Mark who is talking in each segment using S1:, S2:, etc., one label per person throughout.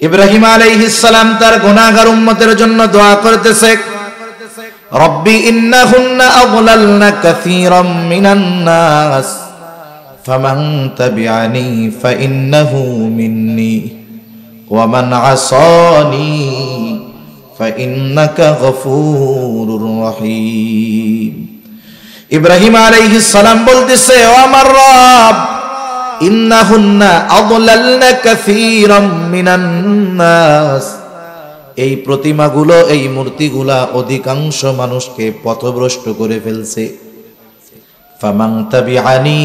S1: ইব্রাহিম আলাইহিস সালাম তার গুনাহগার উম্মতের জন্য দোয়া করতেছে, রব্বি ইন্নাহুন্না আযলালনা কাসীরাম মিনান নাস ফামান তাবিআনি ফাইন্নাহু মিন্নি ওয়া মান আসানি ফাইন্নাকা গফুরুর রহিম। ইব্রাহিম আলাইহিস সালাম বলতেছে, ও আমার রব, ইন্নাহুন্না আযলালনা কাসীরাম মিনান নাস, এই প্রতিমাগুলো, এই মূর্তিগুলা অধিকাংশ মানুষকে পথভ্রষ্ট করে ফেলছে। ফামান তাবিআনি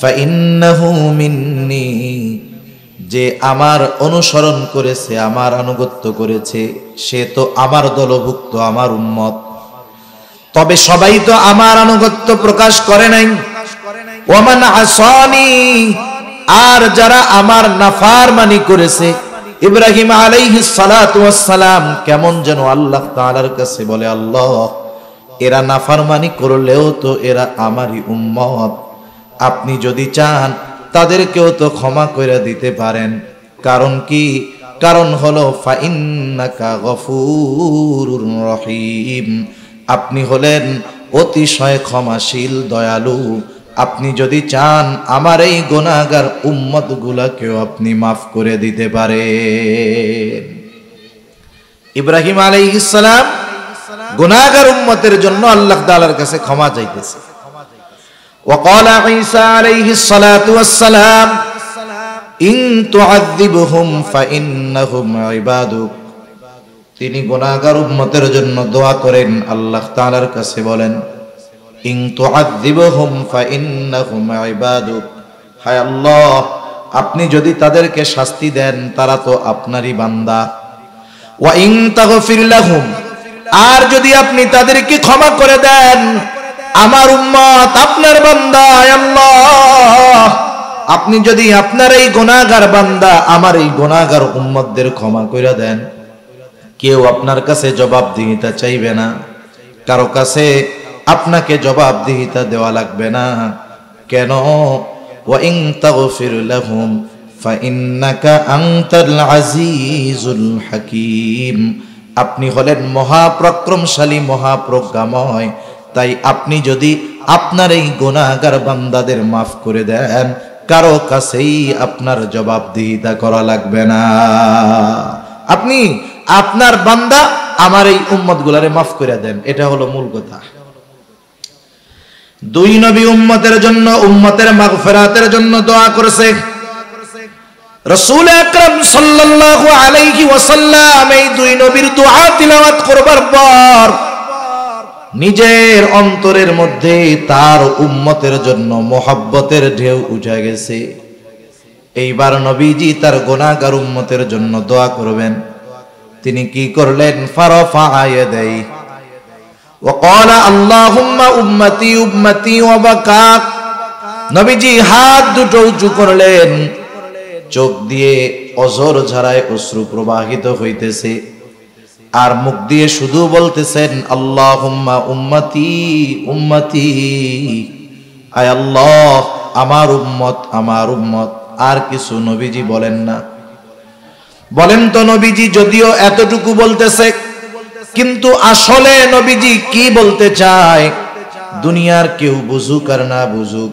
S1: ফাইন্নাহু মিন্নি, যে আমার অনুসরণ করেছে, আমার আনুগত্য করেছে, সে তো আমার দলভুক্ত, আমার উম্মত। তবে সবাই তো আমার আনুগত্য প্রকাশ করে নাই। ওয়ামান আসানি, আর যারা আমার নাফরমানি করেছে। ইব্রাহিম আলাইহিস সালাতু ওয়াস সালাম কেমন যেন আল্লাহ তাআলার কাছে বলে, আল্লাহ, এরা নাফরমানি করলেও তো এরা আমারই উম্মত, আপনি যদি চান তাদেরকেও তো ক্ষমা করে দিতে পারেন। কারণ কি? কারণ হলো ফাইন্নাকা গফুরুর রহিম, আপনি হলেন অতিশয় ক্ষমাশীল, দয়ালু। আপনি যদি চান আমার এই গুনাহগার উম্মত গুলাকেও আপনি মাফ করে দিতে পারেন। ইব্রাহিম আলাইহিস সালাম গুনাহগার উম্মতের জন্য আল্লাহ তাআলার কাছে ক্ষমা চাইতেছে। وقال عيسى عليه الصلاة والسلام إن تعذبهم فإنهم عبادك, তিনি গুনাহগার উম্মতের জন্য দোয়া করেন, আল্লাহ তাআলার কাছে বলেন, ইন তুআযিবহুম ফাইন্নাহুম ইবাদুক, হায় আল্লাহ, আপনি যদি তাদেরকে শাস্তি দেন তারা তো আপনারই বান্দা। ওয়া ইন তাগফির লাহুম, আর যদি আপনি তাদেরকে ক্ষমা করে দেন, আমার উম্মত আপনার বান্দা, আল্লাহ, আপনি যদি আপনার এই গুনাহগার বান্দা, আমার এই গুনাহগার উম্মতদের ক্ষমা করে দেন, কেউ আপনার কাছে জবাবদিহিতা চাইবে না, কারো কাছে আপনাকে জবাবদিহিতা দেওয়া লাগবে না। কেন? ওয়া ইন তাগফির লাহুম ফাইন্নাকা আনতাল আজিজুল হাকীম, আপনি হলেন মহাপরাক্রমশালী, মহাপ্রজ্ঞাময়। তাই আপনি যদি আপনার এই গুনাহগার বান্দাদের মাফ করে দেন, কারো কাছেই আপনার জবাবদিহিতা করা লাগবে না। আপনি আপনার বান্দা আমার এই উম্মতগুলারে মাফ করে দেন, এটা হলো মূল কথা। দুই নবী উম্মতের জন্য, উম্মতের মাগফিরাতের জন্য দোয়া করেছে। রাসূল আকরাম সাল্লাল্লাহু আলাইহি ওয়াসাল্লাম এই দুই নবীর দোয়া তিলাওয়াত করবার পর নিজের অন্তরের মধ্যে তার উম্মতের জন্য মহব্বতের ঢেউ উঠে গেছে। এইবার নবীজি তার গুনাহগার উম্মতের জন্য দোয়া করবেন। তিনি কি করলেন? ফারাফা ইয়াদাই ওয়া ক্বালা আল্লাহুম্মা উম্মতি উম্মতি ওয়া বাকা, নবীজি হাত দুটো উঁচু করলেন, চোখ দিয়ে অঝর ঝরায় অশ্রু প্রবাহিত হইতেছে, আর মুখ দিয়ে শুধু বলতেছেন আল্লাহুম্মা উম্মতি উম্মতি, আয় আল্লাহ, আমার উম্মত, আমার উম্মত। আর কিছু নবীজি বলেন না। বলেন তো নবীজি যদিও এতটুকু বলতেছে, কিন্তু আসলে নবীজি কি বলতে চায়? দুনিয়ার কেউ বুঝুক আর না বুঝুক,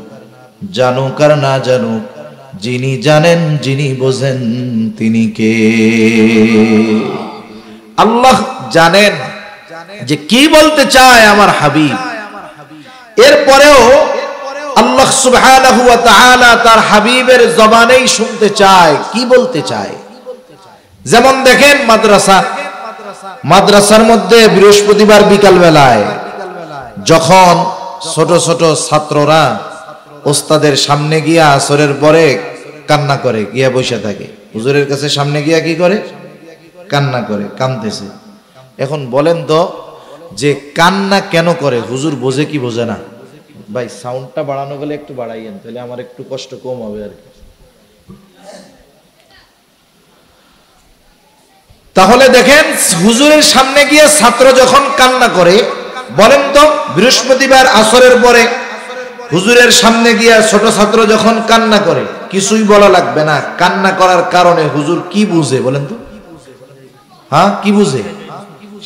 S1: জানুক আর না জানুক, যিনি জানেন, যিনি বোঝেন, তিনি কে? আল্লাহ জানেন যে কি বলতে চায় আমার হাবিব। এরপরেও আল্লাহ সুবহানাহু ওয়া তাআলা তার হাবিবের জবানেই শুনতে চায় কি বলতে চায়। যেমন দেখেন মাদ্রাসার মধ্যে বৃহস্পতিবার বিকাল বেলায় যখন ছোট ছোট ছাত্ররা ওস্তাদের সামনে গিয়া আসরের পরে কান্না করে, গিয়া বসে থাকে, হুজুরের কাছে সামনে গিয়া কি করে? কান্না করে, কাঁদতেছে। এখন বলেন তো যে কান্না কেন করে? হুজুর বোঝে কি বোঝে না? ভাই সাউন্ডটা বাড়ানো গেলে একটু বাড়াইয়েন, তাহলে আমার একটু কষ্ট কম হবে আর কি। তাহলে দেখেন হুজুরের সামনে গিয়ে ছাত্র যখন কান্না করে, বলেন তো বৃহস্পতিবার আসরের পরে হুজুরের সামনে গিয়া ছোট ছাত্র যখন কান্না করে, কিছুই বলা লাগবে না, কান্না করার কারণে হুজুর কি বুঝে বলেন তো? হ্যাঁ, কি বুঝে?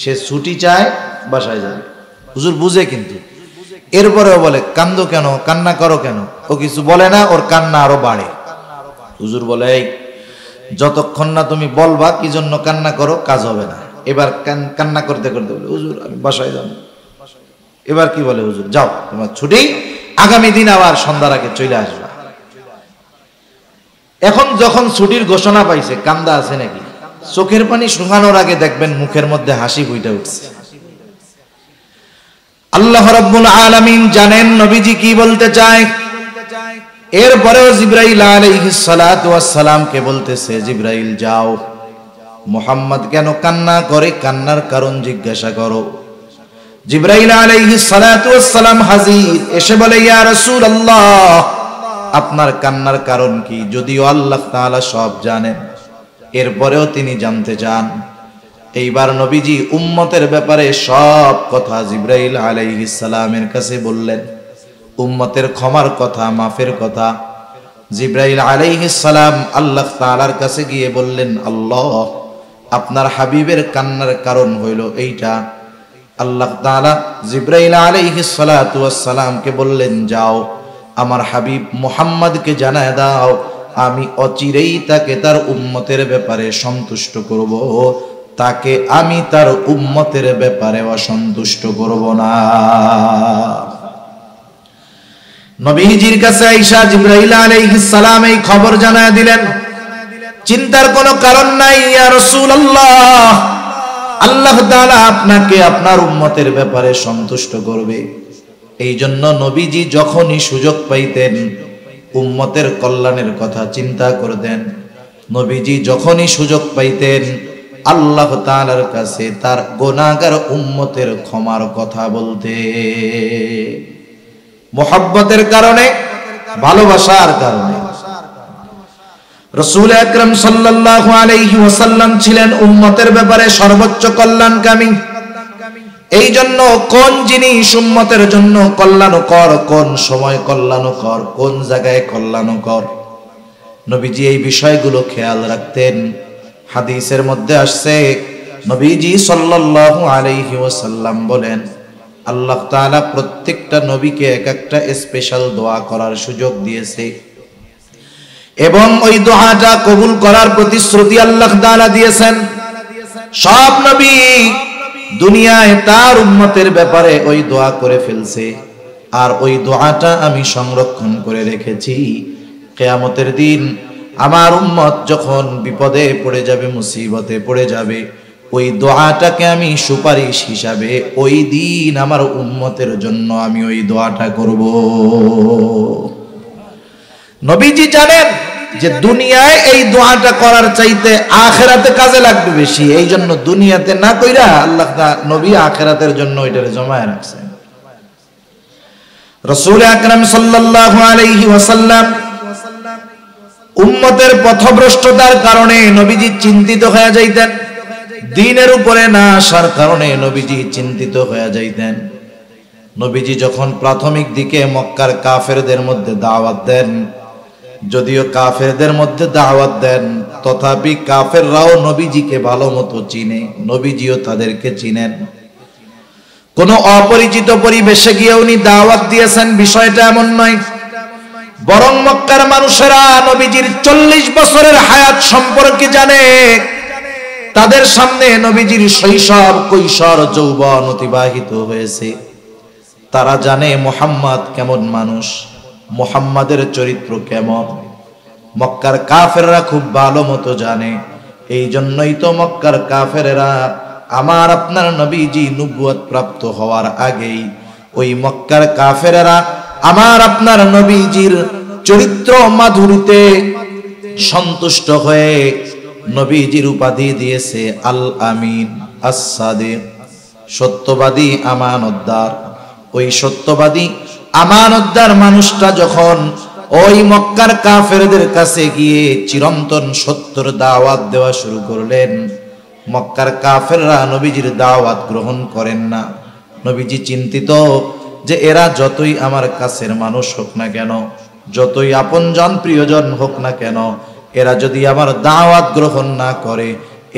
S1: সে ছুটি চায়, বাসায় যাবে, হুজুর বুঝে। কিন্তু এরপরেও বলে কান্দো কেন, কান্না করো কেন? ও কিছু বলে না, ওর কান্না আরো বাড়ে। হুজুর বলে এই যতক্ষণ না তুমি বলবা কি জন্য কান্না করো, কাজ হবে না। এবার কান্না করতে করতে বলে হুজুর আমি বাসায় যাব। এবার কি বলে হুজুর, যাও তোমার ছুটি, আগামী দিন আবার সন্ধ্যার আগে চলে আসবা। এখন যখন ছুটির ঘোষণা পাইছে, কান্দা আছে নাকি? চোখের পানি শুকানোর আগে দেখবেন মুখের মধ্যে হাসি ফুটে উঠছে। আল্লাহ রাব্বুল আলামিন জানেন নবীজি কি বলতে চায়। এরপরেও জিবরাইল আলাইহিস সালাতু ওয়াস সালামকে বলতেছে, জিবরাইল যাও, মুহাম্মদ কেন কান্না করে, কান্নার কারণ জিজ্ঞাসা করো। জিবরাইল আলাইহিস সালাতু ওয়াস সালাম হাজির, এসে বলে ইয়া রাসূলুল্লাহ, আপনার কান্নার কারণ কি? যদিও আল্লাহ তাআলা সব জানেন, এরপরেও তিনি জানতে চান। এইবার নবীজি উম্মতের ব্যাপারে সব কথা জিবরাইল আলাইহিস সালামের কাছে বললেন। উম্মতের ক্ষমার কথা, মাফের কথা জিবরাইল আলাইহিস সালাম আল্লাহ তাআলার কাছে গিয়ে বললেন, আল্লাহ আপনার হাবিবের কান্নার কারণ হইল এইটা। আল্লাহ তাআলা জিবরাইল আলাইহিস সালাতু ওয়াস সালামকে বললেন, যাও আমার হাবিব মুহাম্মদকে জানায় দাও, আমি অচিরেই তাকে তার উম্মতের ব্যাপারে সন্তুষ্ট করব, তাকে আমি তার উম্মতের ব্যাপারে অসন্তুষ্ট করব না। নবীজির কাছে আয়েশা জিবরাইল আলাইহিস সালাম এই খবর জানায় দিলেন। চিন্তার কোনো কারণ নাই ইয়া রাসূলুল্লাহ, আল্লাহ তাআলা আপনাকে আপনার উম্মতের ব্যাপারে সন্তুষ্ট করবে। এই জন্য নবীজি যখনই সুযোগ পাইতেন উম্মতের কল্যাণের কথা চিন্তা করতেন। নবীজি যখনই সুযোগ পাইতেন আল্লাহ তাআলার কাছে তার গুনাহগার উম্মতের ক্ষমার কথা বলতে। মুহাব্বতের কারণে, ভালোবাসার কারণে রাসূল আকরাম সাল্লাল্লাহু আলাইহি ওয়াসাল্লাম ছিলেন উম্মতের ব্যাপারে সর্বোচ্চ কল্যাণকামী। এই জন্য কোন জিনিস উম্মতের জন্য কল্যাণকর, কোন সময় কল্যাণকর, কোন জায়গায় কল্যাণকর, নবীজি এই বিষয়গুলো খেয়াল রাখতেন। হাদিসের মধ্যে আসছে নবীজি সাল্লাল্লাহু আলাইহি ওয়াসাল্লাম বলেন, আল্লাহ তাআলা প্রত্যেকটা নবীকে এক একটা স্পেশাল দোয়া করার সুযোগ দিয়েছে এবং ওই দোয়াটা কবুল করার প্রতিশ্রুতি আল্লাহ তাআলা দিয়েছেন। সব নবী দুনিয়ায় তার উম্মতের ব্যাপারে ওই দোয়া করে ফেলছে, আর ওই দোয়াটা আমি সংরক্ষণ করে রেখেছি। কিয়ামতের দিন আমার উম্মত যখন বিপদে পড়ে যাবে, মুসিবতে পড়ে যাবে, ওই দোয়াটাকে আমি সুপারিশ হিসাবে ওই দিন আমার উম্মতের জন্য আমি ওই দোয়াটা করব। নবীজি জানেন যে দুনিয়ায় এই দোয়াটা করার চাইতে আখিরাতে কাজে লাগবে বেশি। এই জন্য দুনিয়াতে না কইরা আল্লাহ নবী আখিরাতের জন্য ওইটারে জমায় রাখছেন। রাসূল আকরাম সাল্লাল্লাহু আলাইহি ওয়াসাল্লাম উম্মতের পথভ্রষ্টতার কারণে নবীজি চিন্তিত হয়ে যাইতেন। দ্বীনের উপরে না আসার কারণে নবীজি চিন্তিত হয়ে যাইতেন। নবীজি যখন প্রাথমিক দিকে মক্কার কাফেরদের মধ্যে দাওয়াত দেন, যদিও কাফেরদের মধ্যে দাওয়াত দেন, তথাপি কাফেররাও নবীজিকে ভালো মতো চিনে, নবীজিও তাদেরকে চিনেন। কোন অপরিচিত পরিবেশে গিয়ে উনি দাওয়াত দিয়েছেন বিষয়টা এমন নয়, বরং মক্কার মানুষেরা নবীজির 40 বছরের হায়াত সম্পর্কে জানে। তাদের সামনে নবীজির শৈশব, কৈশোর, যৌবন অতিবাহিত হয়েছে। তারা জানে মুহাম্মদ কেমন মানুষ, মুহাম্মাদের চরিত্র কেমন। মক্কার কাফেররা খুব ভালো মতো জানে। এই জন্যই তো মক্কার কাফেররা আমার আপনার নবীজি নবুয়ত প্রাপ্ত হওয়ার আগেই ওই মক্কার কাফেররা আমার আপনার নবীজির চরিত্র মাধুরীতে সন্তুষ্ট হয়ে নবীজির উপাধি দিয়েছে আল আমিন, আস-সাদিক, সত্যবাদী, আমানতদার। ওই সত্যবাদী আমানতদার মানুষটা যখন ওই মক্কার কাফেরদের কাছে গিয়ে চিরন্তন সত্যর দাওয়াত দেওয়া শুরু করলেন, মক্কার কাফেররা নবীজির দাওয়াত গ্রহণ করেন না। নবীজি চিন্তিত যে এরা যতই আমার কাছের মানুষ হোক না কেন, যতই আপনজন প্রিয়জন হোক না কেন, এরা যদি আমার দাওয়াত গ্রহণ না করে,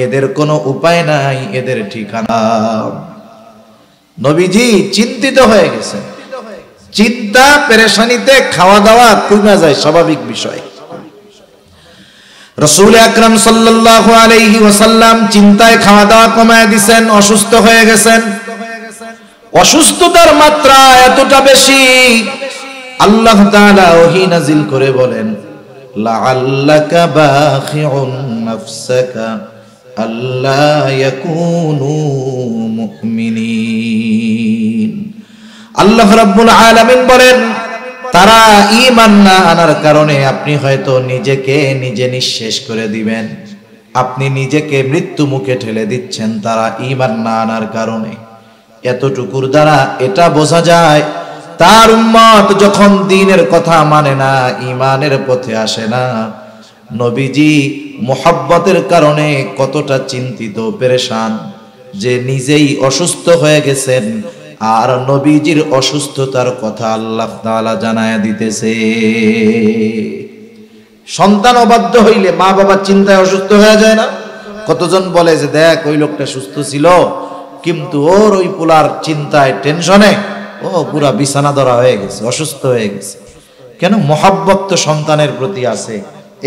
S1: এদের কোনো উপায় নাই, এদের ঠিকানা। নবীজি চিন্তিত হয়ে গেছেন। চিন্তা পেরেশানিতে খাওয়া দাওয়া কমে যায়, স্বাভাবিক বিষয়। রাসূল আকরাম সাল্লাল্লাহু আলাইহি ওয়াসাল্লাম চিন্তায় খাওয়া দাওয়া কমায় দিয়েছেন, অসুস্থ হয়ে গেছেন। অসুস্থতার মাত্রা এতটা বেশি, আল্লাহ তাআলা ওহী নাজিল করে বলেন, লাআল্লাকা বাখিউন নাফসাকা আল্লা ইয়াকুনু মুমিনিন। আল্লাহ রাব্বুল আলামিন বলেন, তারা ঈমান না আনার কারণে আপনি হয়তো নিজেকে নিজে নিঃশেষ করে দিবেন, আপনি নিজেকে মৃত্যু মুখে ঠেলে দিচ্ছেন তারা ঈমান না আনার কারণে। এতটুকুর দ্বারা এটা বোঝা যায় তার উম্মত যখন দ্বীনের কথা মানে না, ঈমানের পথে আসে না, নবীজি মুহাব্বতের কারণে কতটা চিন্তিত পেরেশান, যে নিজেই অসুস্থ হয়ে গেছেন আর নবীজির অসুস্থতার কথা আল্লাহ তাআলা জানায়া দিতেছে। সন্তান অবাধ্য হইলে মা বাবা চিন্তায় অসুস্থ হয়ে যায় না? কতজন বলে যে দেখ ওই লোকটা সুস্থ ছিল, কিন্তু ওর ওই পোলার চিন্তায় টেনশনে ও পুরা বিছানা ধরা হয়ে গেছে, অসুস্থ হয়ে গেছে। কেন? মহব্বত তো সন্তানের প্রতি আছে,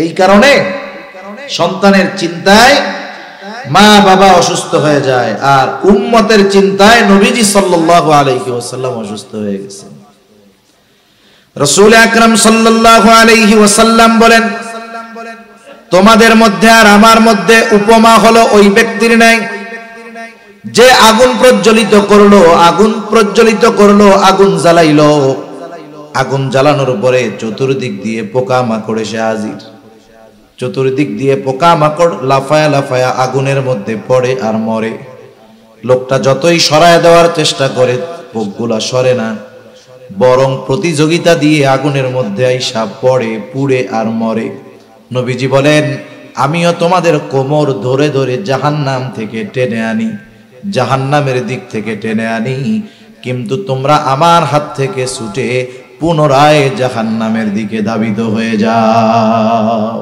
S1: এই কারণে সন্তানের চিন্তায় মা বাবা অসুস্থ হয়ে যায়, আর উম্মতের চিন্তায় নবীজি সাল্লাল্লাহু আলাইহি ওয়াসাল্লাম অসুস্থ হয়ে গেছেন। রাসূল আকরাম সাল্লাল্লাহু আলাইহি ওয়াসাল্লাম বলেন, তোমাদের মধ্যে আর আমার মধ্যে উপমা হলো ওই ব্যক্তির ন্যায় যে আগুন প্রজ্বলিত করলো, আগুন জ্বালাইলো, আগুন জ্বালানোর পরে চতুর্দিক দিয়ে পোকা মাকড় এসে হাজির। চতুর্দিক দিয়ে পোকা মাকড় লাফায়া লাফায়া আগুনের মধ্যে পড়ে আর মরে। লোকটা যতই সরায় দেওয়ার চেষ্টা করে পোকগুলা সরে না, বরং প্রতিযোগিতা দিয়ে আগুনের মধ্যে আইসা পড়ে, পুড়ে আর মরে। নবীজি বলেন, আমিও তোমাদের কোমর ধরে ধরে জাহান্নাম থেকে টেনে আনি, জাহান্নামের দিক থেকে টেনে আনি, কিন্তু তোমরা আমার হাত থেকে ছুটে পুনরায় জাহান্নামের দিকে ধাবিত হয়ে যাও।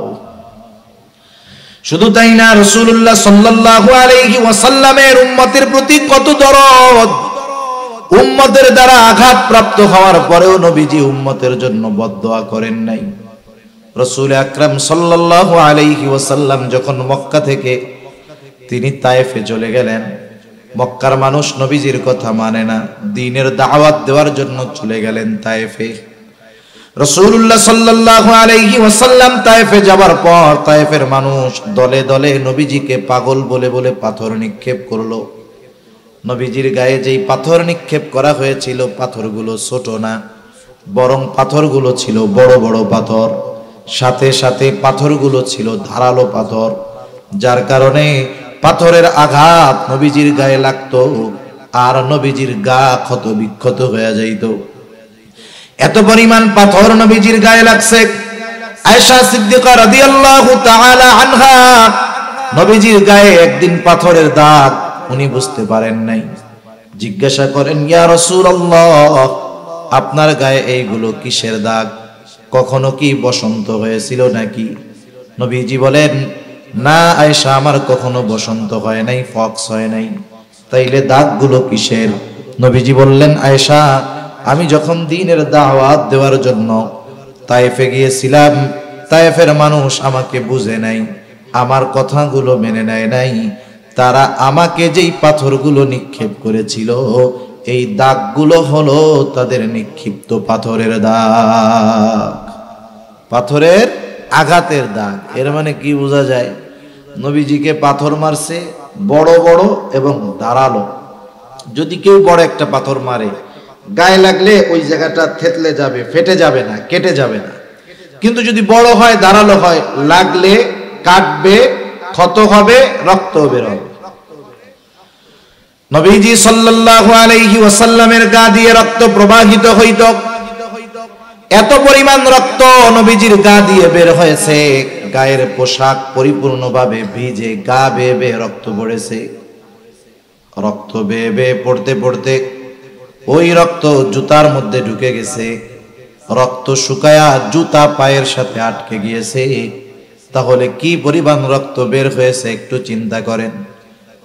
S1: শুধু তাই না, রাসূলুল্লাহ সাল্লাল্লাহু আলাইহি ওয়াসাল্লামের উম্মতের প্রতি কত দরদ। উম্মতের দ্বারা আঘাত প্রাপ্ত হওয়ার পরেও নবীজি উম্মতের জন্য বদদোয়া করেন নাই। রাসূল আকরাম সাল্লাল্লাহু আলাইহি ওয়াসাল্লাম যখন মক্কা থেকে তিনি তায়েফে চলে গেলেন, মক্কার মানুষ নবীজির কথা মানে না, দ্বীনের দাওয়াত দেওয়ার জন্য চলে গেলেন তায়েফে। রাসূলুল্লাহ সাল্লাল্লাহু আলাইহি ওয়াসাল্লাম তায়েফে যাবার পর তায়েফের মানুষ দলে দলে নবীজিকে পাগল বলে বলে পাথর নিক্ষেপ করলো। নবীজির গায়ে যেই পাথর নিক্ষেপ করা হয়েছিল, পাথরগুলো ছোট না, বরং পাথরগুলো ছিল বড় বড় পাথর, সাথে সাথে পাথরগুলো ছিল ধারালো পাথর, যার কারণে পাথরের আঘাত নবীজির গায়ে লাগতো আর নবীজির গা ক্ষত বিক্ষত হয়ে যাইত। এত পরিমাণ পাথর নবীজির গায়ে লাগছে, আয়েশা সিদ্দিকা রাদিয়াল্লাহু তাআলা আনহা নবীজির গায়ে একদিন পাথরের দাগ উনি বুঝতে পারেন নাই। জিজ্ঞাসা করেন, ইয়া রাসূলুল্লাহ, আপনার গায়ে এইগুলো কিসের দাগ? কখনো কি বসন্ত হয়েছিল নাকি? নবীজি বলেন, না আয়েশা, আমার কখনো বসন্ত হয় নাই, ফক্স হয় নাই। তাইলে দাগগুলো কিসের? নবীজি বললেন, আয়েশা, আমি যখন দ্বীনের দাওয়াত দেওয়ার জন্য তায়েফে গিয়েছিলাম, তায়েফের মানুষ আমাকে বুঝে নাই, আমার কথাগুলো মেনে নেয় নাই, তারা আমাকে যেই পাথরগুলো নিক্ষেপ করেছিল, এই দাগগুলো হলো তাদের নিক্ষিপ্ত পাথরের দাগ, পাথরের আঘাতের দাগ। এর মানে কি বোঝা যায়? নবীজিকে পাথর মারছে বড় বড় এবং ধারালো। যদি কেউ বড় একটা পাথর মারে, গায়ে লাগলে ওই জায়গাটা থেতলে যাবে, ফেটে যাবে না, কেটে যাবে না। কিন্তু যদি বড় হয়, ধারালো হয়, লাগলে কাটবে, ক্ষত হবে, রক্ত বের হবে। নবীজি সাল্লাল্লাহু আলাইহি ওয়াসাল্লামের গা দিয়ে রক্ত প্রবাহিত হইত। এত পরিমাণ রক্ত নবীজির গা দিয়ে বের হয়েছে, গায়ের পোশাক পরিপূর্ণভাবে ভিজে, গা বেয়ে বেয়ে রক্ত পড়েছে। রক্ত বেয়ে বেয়ে পড়তে পড়তে ওই রক্ত জুতার মধ্যে ঢুকে গেছে। রক্ত শুকায়া জুতা পায়ের সাথে আটকে গিয়েছে, তাহলে কি পরিমাণ রক্ত বের হয়েছে একটু চিন্তা করেন।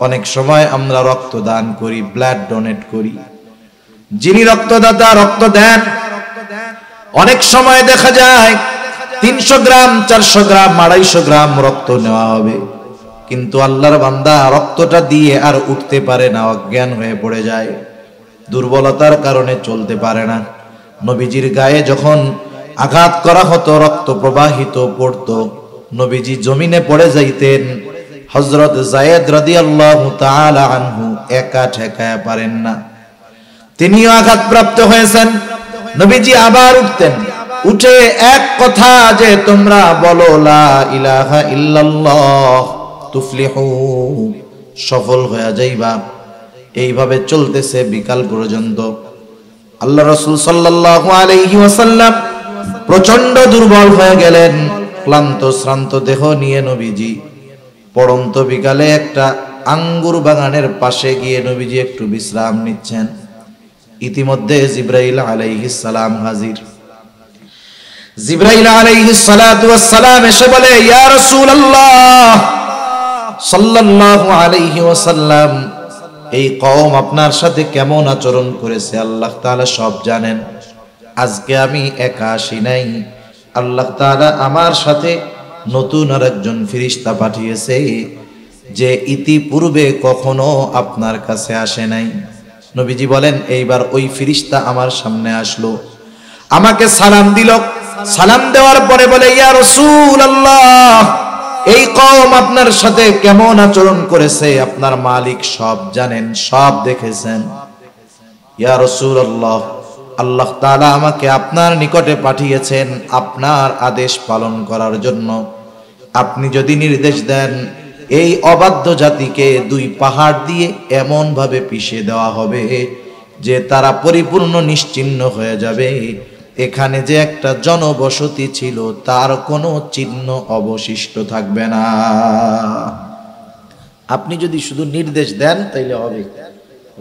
S1: অনেক সময় আমরা রক্ত দান করি, ব্লাড ডোনেট করি, যিনি রক্তদাতা রক্ত দেন, অনেক সময় দেখা যায় 300 গ্রাম 400 গ্রাম 250 গ্রাম রক্ত নেওয়া হবে, কিন্তু আল্লাহর বান্দা রক্তটা দিয়ে আর উঠতে পারে না, অজ্ঞান হয়ে পড়ে যায়, দুর্বলতার কারণে চলতে পারে না। নবীজির গায়ে যখন আঘাত করা হতো, রক্ত প্রবাহিত পড়তো, নবীজি জমিনে পড়ে যাইতেন। হযরত যায়েদ রাদিয়াল্লাহু তাআলা আনহু একা ঠেকায়া পারেন না, তিনিও আঘাতপ্রাপ্ত হয়েছেন। নবীজি আবার উঠতেন, উঠে এক কথা যে তোমরা বলো লা ইলাহা ইল্লাল্লাহ তুফলিহু, সফল হয়ে যাইবা। এইভাবে চলতেছে বিকাল পর্যন্ত। আল্লাহ রাসূল সাল্লাল্লাহু আলাইহি ওয়াসাল্লাম প্রচন্ড দুর্বল হয়ে গেলেন, ক্লান্ত শ্রান্ত দেহ নিয়ে নবীজি পড়ন্ত বিকালে একটা আঙ্গুর বাগানের পাশে গিয়ে নবীজি একটু বিশ্রাম নিচ্ছেন। ইতিমধ্যে জিবরাইল আলাইহিস সালাম হাজির। জিবরাইল আলাইহিস সালাতু ওয়াস সালাম এসে বলে, ইয়া রাসূলুল্লাহ সাল্লাল্লাহু আলাইহি ওয়াসাল্লাম, এই কওম আপনার সাথে কেমন আচরণ করেছে আল্লাহ তাআলা সব জানেন। আজকে আমি একা আসি নাই, আল্লাহ তাআলা আমার সাথে নতুন আরেকজন ফেরেশতা পাঠিয়েছে, যে ইতিপূর্বে কখনো আপনার কাছে আসে নাই। নবীজি বলেন, এইবার ওই ফেরেশতা আমার সামনে আসলো, আমাকে সালাম দিল। সালাম দেওয়ার পরে বলে, ইয়া রাসূলুল্লাহ, এই কওম আপনার সাথে কেমন আচরণ করেছে আপনার মালিক সব জানেন, সব দেখেছেন। ইয়া রাসূলুল্লাহ, আল্লাহ তাআলা আমাকে আপনার নিকটে পাঠিয়েছেন আপনার আদেশ পালন করার জন্য। আপনি যদি নির্দেশ দেন, এই অবাধ্য জাতিকে 2 পাহাড় দিয়ে এমন ভাবে পিষে দেওয়া হবে যে তারা পরিপূর্ণ নিশ্চিহ্ন হয়ে যাবে, এখানে যে একটা জনবসতি ছিল তার কোনো চিহ্ন অবশিষ্ট থাকবে না। আপনি যদি শুধু নির্দেশ দেন তাইলে হবে।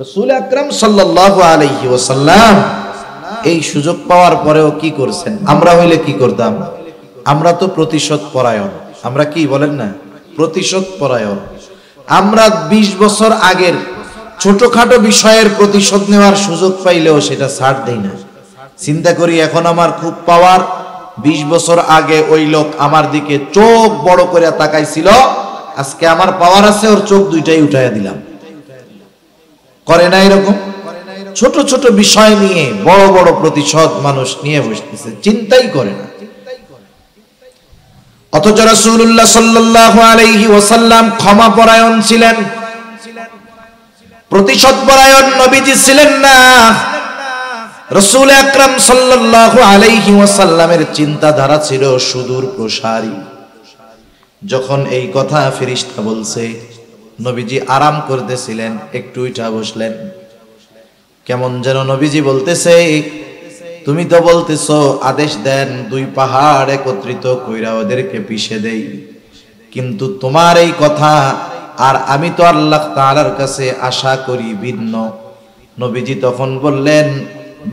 S1: রাসূল আকরাম সাল্লাল্লাহু আলাইহি ওয়াসাল্লাম এই সুযোগ পাওয়ার পরেও কি করছেন? আমরা হইলে কি করতাম? আমরা তো প্রতিশোধ পরায়ণ। আমরা কি বলেন না, প্রতিশোধ পরায়ণ। আমরা 20 বছর আগের ছোটখাটো বিষয়ের প্রতিশোধ নেওয়ার সুযোগ পাইলেও সেটা ছাড় দেই না। চিন্তা করি, এখন আমার খুব পাওয়ার, 20 বছর আগে ওই লোক আমার দিকে চোখ বড় করে তাকাইছিল, আজকে আমার পাওয়ার আছে, ওর চোখ 2টাই উঠাইয়া দিলাম। করে না এরকম? ছোট ছোট বিষয় নিয়ে বড় বড় প্রতিশোধ মানুষ নিয়ে বসতেছে, চিন্তাই করে না। অথচ রাসূলুল্লাহ সাল্লাল্লাহু আলাইহি ওয়াসাল্লাম ক্ষমা পরায়ণ ছিলেন, প্রতিশোধ পরায়ণ নবীজি ছিলেন না। রাসূল আকরাম সাল্লাল্লাহু আলাইহি ওয়াসাল্লামের চিন্তাধারা ছিল সুদূর প্রসারী। যখন এই কথা ফেরেশতা বলছে, নবীজি আরাম করতেছিলেন, একটু উঠা বসলেন। কেমন যেন নবীজি বলতেছে, তুমি তো বলতেছো আদেশ দেন 2 পাহাড় একত্রিত কইরা ওদেরকে পিষে দেই, কিন্তু তোমার এই কথা আর আমি তো আল্লাহ তাআলার কাছে আশা করি ভিন্ন। নবীজি তখন বললেন,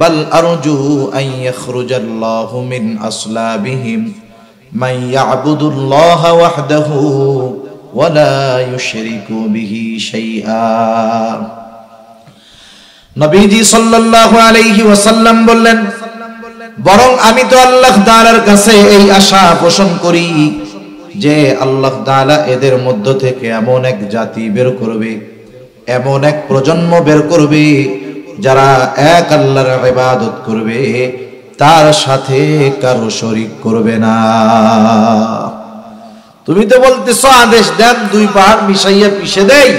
S1: বাল আরজু আন ইয়াখরুজাল্লাহু মিন আসলাবিহিম মান ইয়াবুদুল্লাহ ওয়াহদাহু ওয়া লা ইউশরিকু বিহি শাইআ। নবীজি সাল্লাল্লাহু আলাইহি ওয়াসাল্লাম বললেন, বরং আমি তো আল্লাহ তাআলার কাছে এই আশা পোষণ করি যে আল্লাহ তাআলা এদের মধ্য থেকে এমন এক জাতি বের করবে, এমন এক প্রজন্ম বের করবে যারা এক আল্লাহর ইবাদত করবে, তার সাথে কারো শরীক করবে না। তুমি তো বলতেছো আদেশ দেন 2 পাহাড় মিশাইয়া পিষে দেই,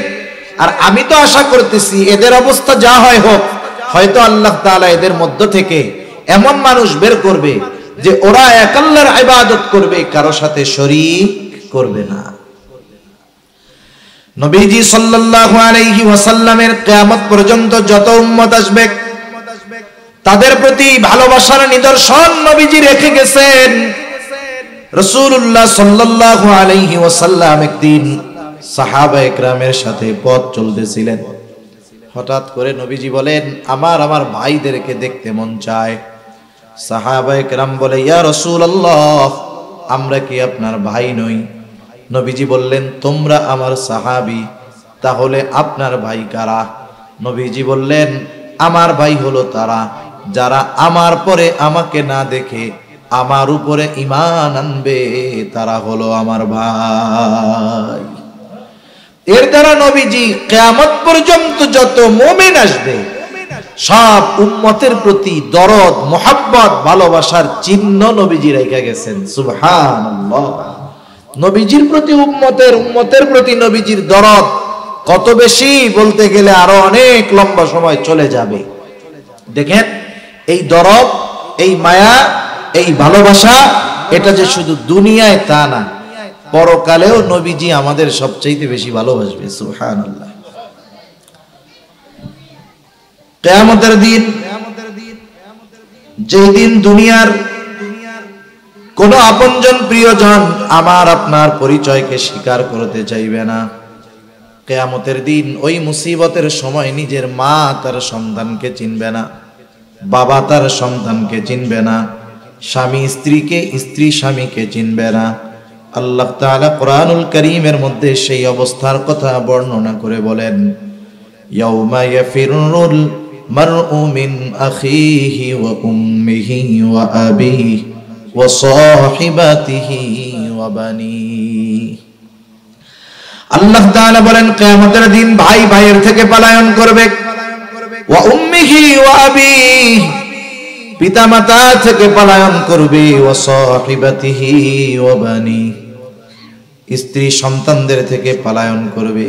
S1: আর আমি তো আশা করতেছি এদের অবস্থা যা হয় হোক, হয়তো আল্লাহ তাআলা এদের মধ্য থেকে এমন মানুষ বের করবে যে ওরা এক আল্লাহর ইবাদত করবে, কারো সাথে শরীক করবে না। নবীজি সাল্লাল্লাহু আলাইহি ওয়াসাল্লামের কিয়ামত পর্যন্ত যত উম্মত আসবে তাদের প্রতি ভালোবাসার নিদর্শন নবীজি রেখে গেছেন। রাসূলুল্লাহ সাল্লাল্লাহু আলাইহি ওয়াসাল্লাম একদিন সাহাবায়ে কেরামের সাথে পথ চলতেছিলেন। হঠাৎ করে নবীজি বলেন, আমার ভাইদেরকে দেখতে মন চায়। সাহাবায়ে কেরাম বলে, ইয়া রাসূলুল্লাহ, আমরা কি আপনার ভাই নই? নবীজি বললেন, তোমরা আমার সাহাবী, তাহলে আপনার ভাই কারা? নবীজি বললেন, আমার ভাই হলো তারা যারা আমার পরে আমাকে না দেখে আমার উপরে ঈমান আনবে, তারা হলো আমার ভাই। এর দ্বারা নবীজি কিয়ামত পর্যন্ত যত মুমিন আসবে সব উম্মতের প্রতি দরদ, মোহাব্বত, ভালোবাসার চিহ্ন নবীজি রেখে গেছেন। সুবহানাল্লাহ। নবীজির প্রতি উম্মতের প্রতি নবীজির দরদ কত বেশি বলতে গেলে আরো অনেক লম্বা সময় চলে যাবে। দেখেন, এই দরদ, এই মায়া, এই ভালোবাসা, এটা যে শুধু দুনিয়ায় তা না, পরকালেও নবীজি আমাদের সবচাইতে বেশি ভালোবাসবে। সুবহানাল্লাহ। কিয়ামতের দিন, যেই দিন দুনিয়ার কোন আপনজন প্রিয়জন আমার আপনার পরিচয়কে স্বীকার করতে চাইবে না, কিয়ামতের দিন ওই মুসিবতের সময় নিজের মা তার সন্তানকে চিনবে না, বাবা তার সন্তানকে চিনবে না, স্বামী স্ত্রীকে, স্ত্রী স্বামীকে চিনবে না। আল্লাহ তাআলা কোরআনুল কারীমের মধ্যে সেই অবস্থার কথা বর্ণনা করে বলেন, ইয়াউমা ইয়াফিরুল মারউ মিন আখিহি ওয়া উম্মিহি ওয়া আবিহি ওয়া সাহিবাতিহি ওয়া বানিহি। আল্লাহ তাআলা বলেন, কিয়ামতের দিন ভাই ভাইয়ের থেকে পলায়ন করবে, ওয়া উম্মিহি ওয়া আবিহি, পিতামাতা থেকে পলায়ন করবে, ওয়া সাহিবাতিহি ওয়া বানিহি, স্ত্রী সন্তানদের থেকে পলায়ন করবে।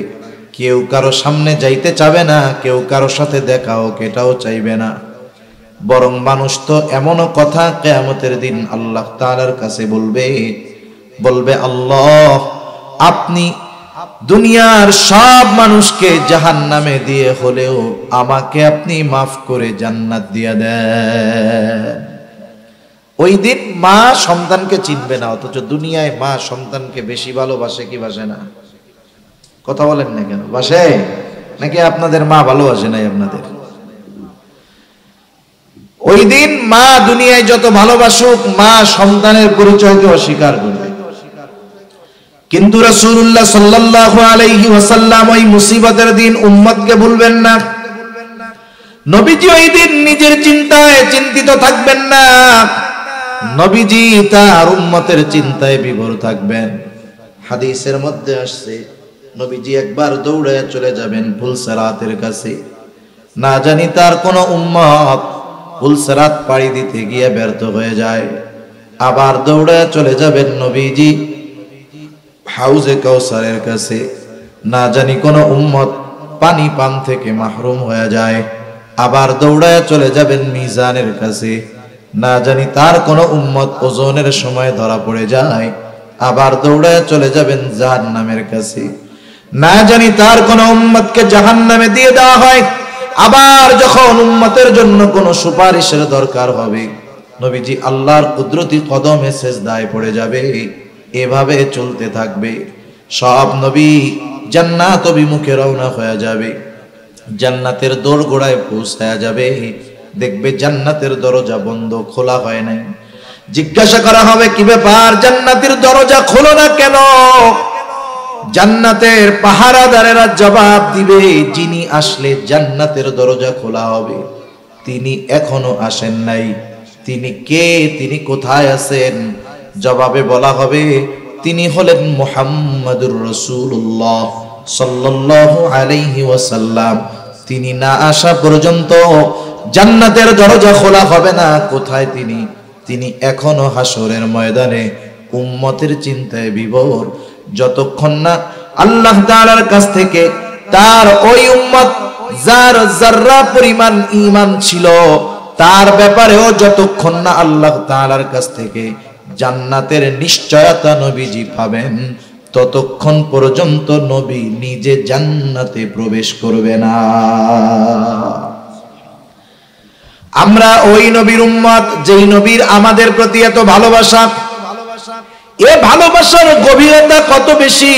S1: কেউ কারো সামনে যাইতে চাবে না, কেউ কারো সাথে দেখা হোক এটাও চাইবে না। বরং মানুষ তো এমনও কথা কিয়ামতের দিন আল্লাহ তাআলার কাছে বলবে, আল্লাহ, আপনি দুনিয়ার সব মানুষকে জাহান্নামে দিয়ে হলেও আমাকে আপনি মাফ করে জান্নাত দিয়ে দেন। ওই দিন মা সন্তানকে চিনবে না, অথচ দুনিয়ায় মা সন্তানকে বেশি ভালোবাসে কি বাসে না? কথা বলেন না কেন? বাসে নাকি আপনাদের মা ভালোবাসে নাই আপনাদের? ওই দিন মা দুনিয়ায় যত ভালোবাসুক, মা সন্তানের পরিচয়কে অস্বীকার করবে। কিন্তু রাসূলুল্লাহ সাল্লাল্লাহু আলাইহি ওয়াসাল্লাম ওই মুসিবতের দিন উম্মতকে ভুলবেন না। নবীজি ওই দিন নিজের চিন্তায় চিন্তিত থাকবেন না, নবীজি তার উম্মতের চিন্তায় বিভোর থাকবেন। হাদিসের মধ্যে আসছে, নবীজি একবার দৌড়ে চলে যাবেন পুলসিরাতের কাছে। না জানি তার কোন উম্মত পুলসিরাত পাড়ি দিতে গিয়ে ব্যর্থ হয়ে যায়, আবার দৌড়ে চলে যাবেন নবীজি হাউজে কাউসারের কাছে। না জানি কোন উম্মত পানি পান থেকে মাহরুম হয়ে যায়, আবার দৌড়ায় চলে যাবেন মিজানের কাছে। না জানি তার কোন উম্মত ওজনের সময় ধরা পড়ে যায়, আবার দৌড়ায় চলে যাবেন জাহান্নামের কাছে। না জানি তার কোন উম্মতকে জাহান্নামে দিয়ে দেওয়া হয়, আবার যখন উম্মতের জন্য কোন সুপারিশের দরকার হবে, নবীজি আল্লাহর কুদরতি কদমে সেজদায় পড়ে যাবে। এভাবে চলতে থাকবে। সব নবী জান্নাত অভিমুখে রওনা হয়ে যাবে, জান্নাতের দোরগোড়ায় পৌঁছায়া যাবে, দেখবে জান্নাতের দরজা বন্ধ, খোলা হয় নাই। জিজ্ঞাসা করা হবে, কি ব্যাপার, জান্নাতের দরজা খোলো না কেন? জান্নাতের পাহারাদারেরা জবাব দিবে, যিনি আসলে জান্নাতের দরজা খোলা হবে তিনি এখনো আসেন নাই। তিনি কে? তিনি কোথায় আছেন? জবাবে বলা হবে, তিনি হলেন মুহাম্মাদুর রাসূলুল্লাহ সাল্লাল্লাহু আলাইহি ওয়াসাল্লাম। তিনি না আসা পর্যন্ত জান্নাতের দরজা খোলা হবে না। কোথায় তিনি? তিনি এখনো হাসরের ময়দানে উম্মতের চিন্তায় বিভোর। যতক্ষণ না আল্লাহ তাআলার কাছ থেকে তার ওই উম্মত যার যাররা পরিমাণ ঈমান ছিল তার ব্যাপারেও যতক্ষণ না আল্লাহ তাআলার কাছ থেকে জান্নাতের নিশ্চয়তা নবীজি পাবেন, ততক্ষণ পর্যন্ত নবী নিজে জান্নাতে প্রবেশ করবে না। আমরা ওই নবীর উম্মত, যেই নবীর আমাদের প্রতি এত ভালোবাসা। এ ভালোবাসার গভীরতা কত বেশি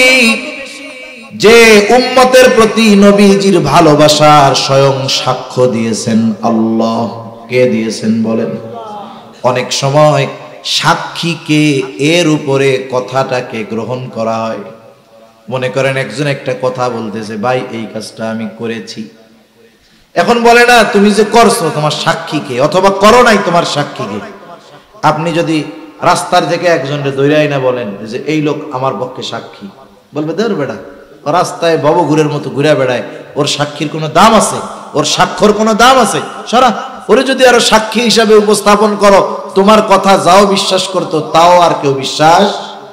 S1: যে উম্মতের প্রতি নবীজির ভালোবাসার স্বয়ং সাক্ষ্য দিয়েছেন আল্লাহ। কে দিয়েছেন বলেন? অনেক সময় সাক্ষীকে এর উপরে কথাটাকে গ্রহণ করা হয়। মনে করেন একজন একটা কথা বলতেছে, ভাই এই কাজটা আমি করেছি, এখন বলে না তুমি যে করছো তোমার সাক্ষীকে, অথবা করো নাই তোমার সাক্ষীকে। আপনি যদি রাস্তার থেকে একজনকে দৈরাই না বলেন যে এই লোক আমার পক্ষে সাক্ষী, বলবে ধর বেড়া, রাস্তায় ভবঘুরের মতো ঘুরে বেড়ায়, ওর সাক্ষীর কোনো দাম আছে? ওর সাক্ষর কোনো দাম আছে? সারা ওরে যদি আরো সাক্ষী হিসাবে উপস্থাপন করো, তোমার কথা যাও বিশ্বাস করতো তাও আর কেউ বিশ্বাস